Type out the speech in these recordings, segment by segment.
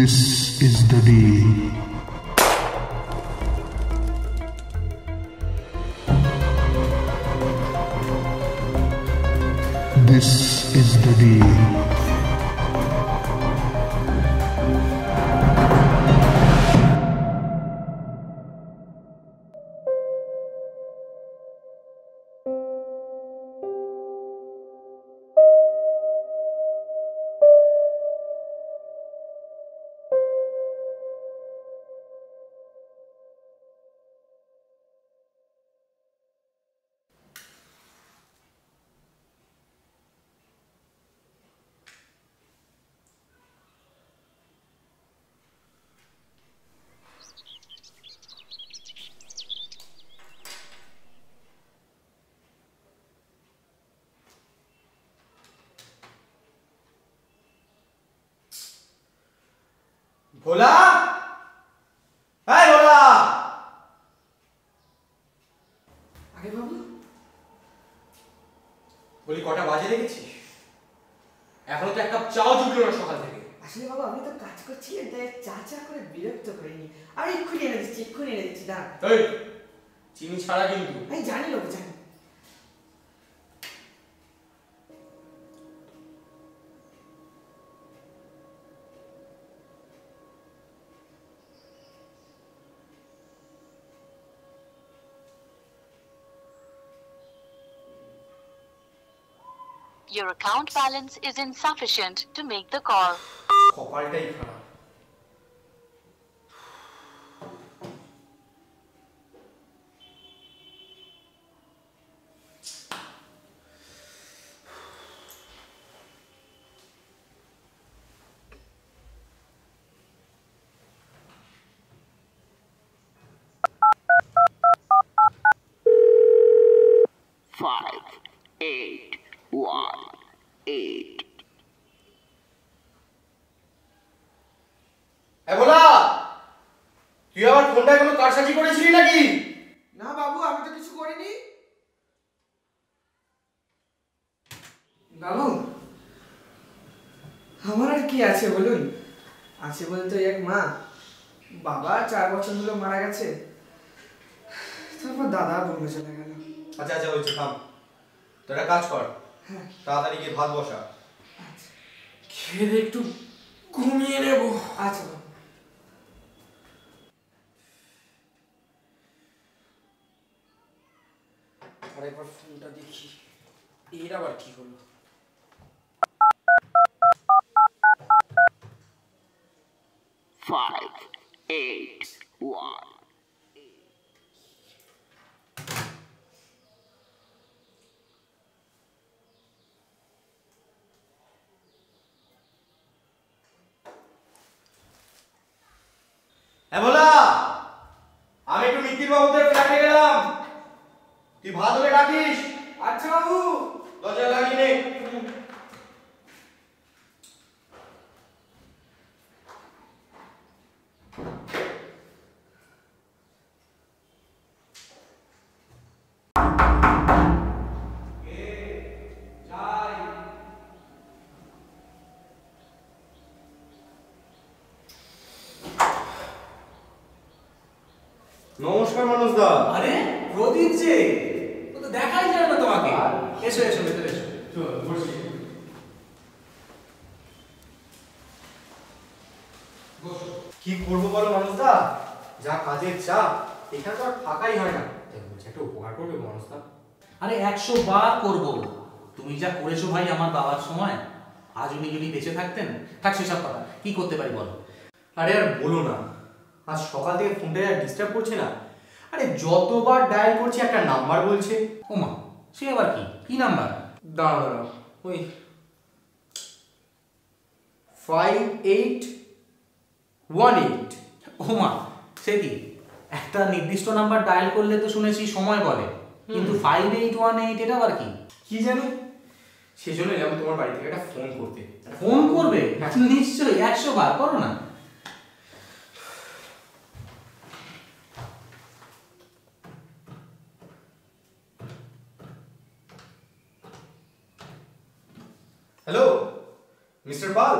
This is the day. This is the day. ভোলা, হ্যাঁ ভোলা। আরে বাবু, বলি কটা বাজে দেখেছিস? এখনো তো এক কাপ চাও জুটলো না সকাল থেকে। আসলে বাবু আপনি তো কাজ করছিলেন, তাই চা চা করে বিরক্ত করিনি। আমি এক্ষুনি এনে দিচ্ছি দাঁড়া। এই চিনি ছাড়া কিন্তু। আমি জানি বাবু, জানি। Your account balance is insufficient to make the call. কপালটাই খারাপ। Five, 8, 1, 8. ভোলা, তুই আমার ফোনটায় কোনো কারসাজি করেছিলি নাকি? না বাবু, আমি তো কিছু করিনি। বাবু, আমার আর কি আছে বলুন? আছে বলতে এক মা, বাবা 4 বছর হলো মারা গেছে, তারপর দাদা বলবে চলে গেল। আচ্ছা আচ্ছা হয়েছে, থাম। তোরা কাজ কর, হ্যাঁ তাড়াতাড়ি গিয়ে ভাত বসা। আচ্ছা খেয়ে একটু ঘুমিয়ে নেব। আচ্ছা বাবু। আরেকবার ফোনটা দেখি, এর আবার কি হলো? Five, 8, 1. হ্যাঁ ভোলা, আমি একটু মিত্তির বাবুদের ফ্ল্যাটে গেলাম, তুই ভাত হলে ডাকিস। আচ্ছা বাবু। দরজা লাগিয়ে নে। নমস্কার মানুষ দা। আরে প্রদীপ যে, ও তো দেখাই যায় না তোমাকে। এসো এসো ভেতরে এসো। চল বসি। কি করবো বলো মানুষ দা, যা কাজের চাপ, এখানে তো আর ফাঁকাই হয় না। বলছি একটা উপকার করবে মানুষ দা? আরে 100 বার করব। তুমি যা করেছো ভাই আমার বাবার সময়, আজ উনি যদি বেঁচে থাকতেন। থাক সেসব কথা, কি করতে পারি বলো? আরে আর বলো না, আজ সকাল থেকে ফোনটা আর ডিস্টার্ব করছে না। আরে যতবার ডায়াল করছি একটা নাম্বার বলছে। ওমা, সে আবার কি কি নাম্বার? দাঁড়াও দাঁড়াও, ওই 5818। ওমা, সে কি? একটা নির্দিষ্ট নাম্বার ডায়াল করলে তো শুনেছি সময় বলে, কিন্তু 5818 এটা আবার কি? কি জানি, সেজন্য এলাম তোমার বাড়ি থেকে একটা ফোন করতে। ফোন করবে? নিশ্চয়ই, 100 বার করো না। হ্যালো মিস্টার পাল,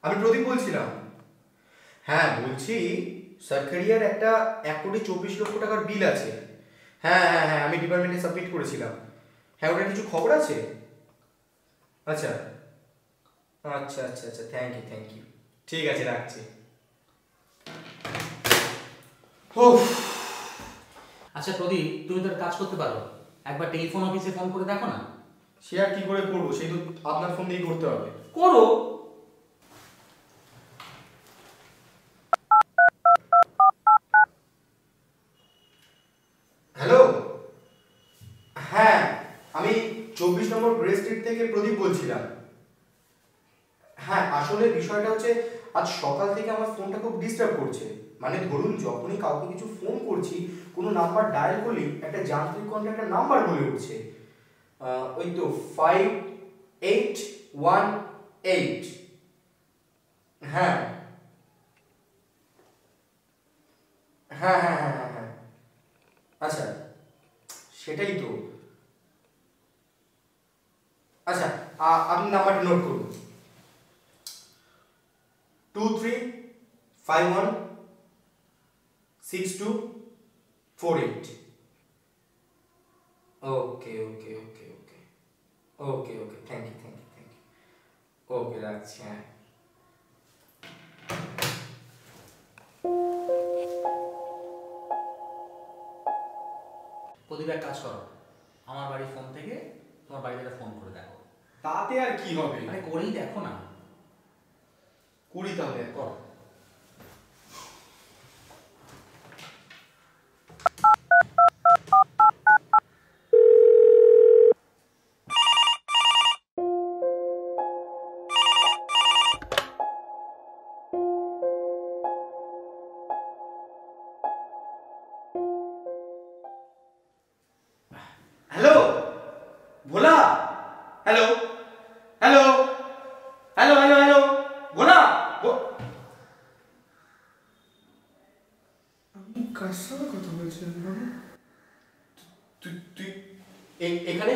আমি প্রদীপ বলছিলাম। হ্যাঁ বলছি, সরকারিয়ার একটা 1,24,00,000 টাকার বিল আছে। হ্যাঁ হ্যাঁ হ্যাঁ, আমি ডিপার্টমেন্টে সাবমিট করেছিলাম। হ্যাঁ, ওটার কিছু খবর আছে? আচ্ছা আচ্ছা আচ্ছা আচ্ছা, থ্যাংক ইউ। ঠিক আছে, রাখছি। আচ্ছা প্রদীপ, তুমি তো একটা কাজ করতে পারো, একবার টেলিফোন অফিসে ফোন করে দেখো না। সে আর কি করে করবো, সেই তো আপনার ফোন দিয়েই করতে হবে। করো। হ্যালো, হ্যাঁ আমি 24 নম্বর গ্রে স্ট্রিট থেকে প্রদীপ বলছিলাম। হ্যাঁ, আসলে বিষয়টা হচ্ছে আজ সকাল থেকে আমার ফোনটা খুব ডিস্টার্ব করছে। মানে ধরুন, যখনই কাউকে কিছু ফোন করছি, কোনো নাম্বার ডায়াল করলেই একটা যান্ত্রিক কন্ট্যাক্টের নাম্বার বলে উঠছে। ওই তো 5818। হ্যাঁ হ্যাঁ হ্যাঁ হ্যাঁ হ্যাঁ হ্যাঁ, আচ্ছা সেটাই তো। আচ্ছা, আপনি নাম্বারটা নোট করুন, 23516248। ওকে ওকে ওকে ওকে ওকে ওকে, থ্যাংক ইউ। ওকে, রাখছি। হ্যাঁ, প্রদীপ এক কাজ করো, আমার বাড়ির ফোন থেকে তোমার বাড়িতে একটা ফোন করে দেখো। তাতে আর কি হবে? মানে করেই দেখো না। করি তাহলে। করো। Hello Bhola, hello hello hello hello hello Bhola. আমি কার সঙ্গে কথা বলছিলাম বাবু? তুই এখানে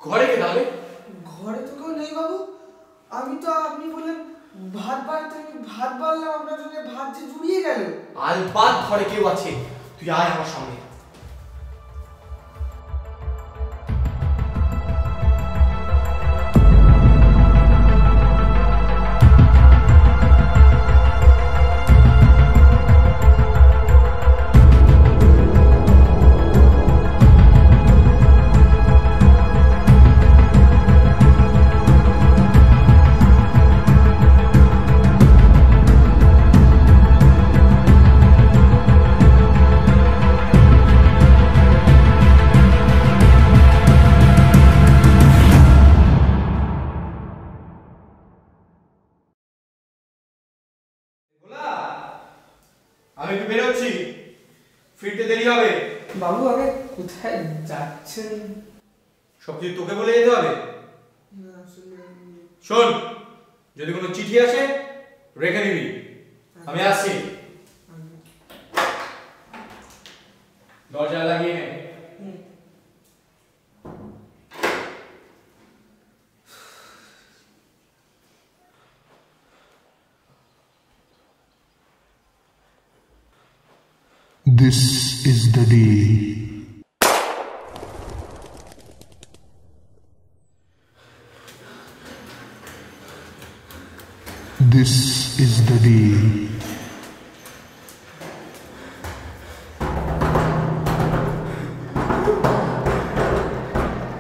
ঘরে কে তাহলে? ঘরে তো কেউ নেই বাবু। আমি তো, আপনি বললেন ভাত বাড়তে, আমি ভাত বাড়লাম আপনার জন্য, ভাত যে জুড়িয়ে গেল। আলবাত ঘরে কেউ আছে, তুই আয় আমার সামনে। আমি একটু বেরোচ্ছি, ফিরতে দেরি হবে। বাবু আগে কোথায় যাচ্ছেন? সব কিছু তোকে বলে যেতে হবে? শোন, যদি কোনো চিঠি আসে রেখে দিবি, আমি আসছি। দরজা লাগিয়ে নে। This is the day. This is the day.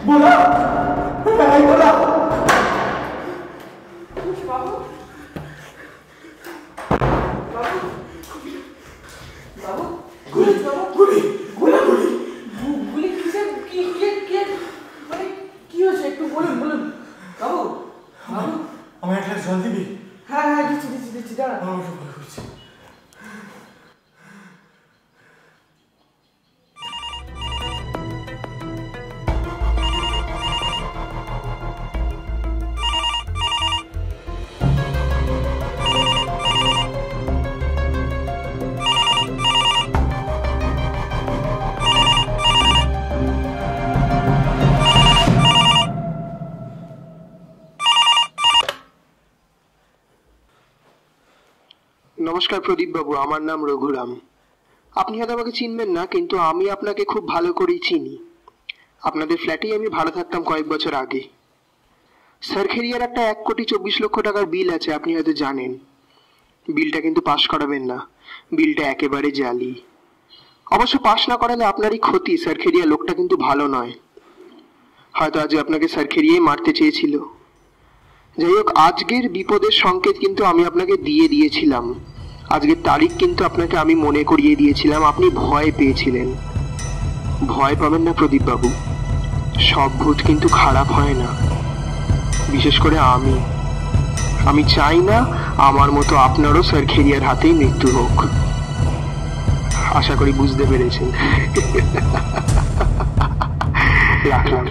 बोला बोला বাবু বাবু বাবু, গুলি গুলি গুলি গুলি গুলি কিসের? কি কে মানে কি হয়েছে একটু বলুন বাবু। বাবু আমার একটা জল দিবি? হ্যাঁ হ্যাঁ, দিচ্ছি দাঁড়া। আমার ওটা ভয় করছে। নমস্কার প্রদীপ বাবু, আমার নাম রঘুরাম। আপনি হয়তো আমাকে চিনবেন না, কিন্তু আমি আপনাকে খুব ভালো করেই চিনি। আপনাদের ফ্ল্যাটেই আমি ভাড়া থাকতাম কয়েক বছর আগে। সারখেরিয়ার একটা 1,24,00,000 টাকার বিল আছে, আপনি হয়তো জানেন। বিলটা কিন্তু পাশ করাবেন না, বিলটা একেবারে জালি। অবশ্য পাশ না করালে আপনারই ক্ষতি, সারখেরিয়া লোকটা কিন্তু ভালো নয়। হয়তো আজ আপনাকে সারখেরিয়াই মারতে চেয়েছিল। যাই হোক, আজকের বিপদের সংকেত কিন্তু আমি আপনাকে দিয়ে দিয়েছিলাম। আজকের তারিখ কিন্তু আপনাকে আমি মনে করিয়ে দিয়েছিলাম, আপনি ভয় পেয়েছিলেন। ভয় পাবেন না প্রদীপ বাবু, সব ভূত কিন্তু খারাপ হয় না। বিশেষ করে আমি চাই না আমার মতো আপনারও সারখেরিয়ার হাতেই মৃত্যু হোক। আশা করি বুঝতে পেরেছেন। রাখলাম।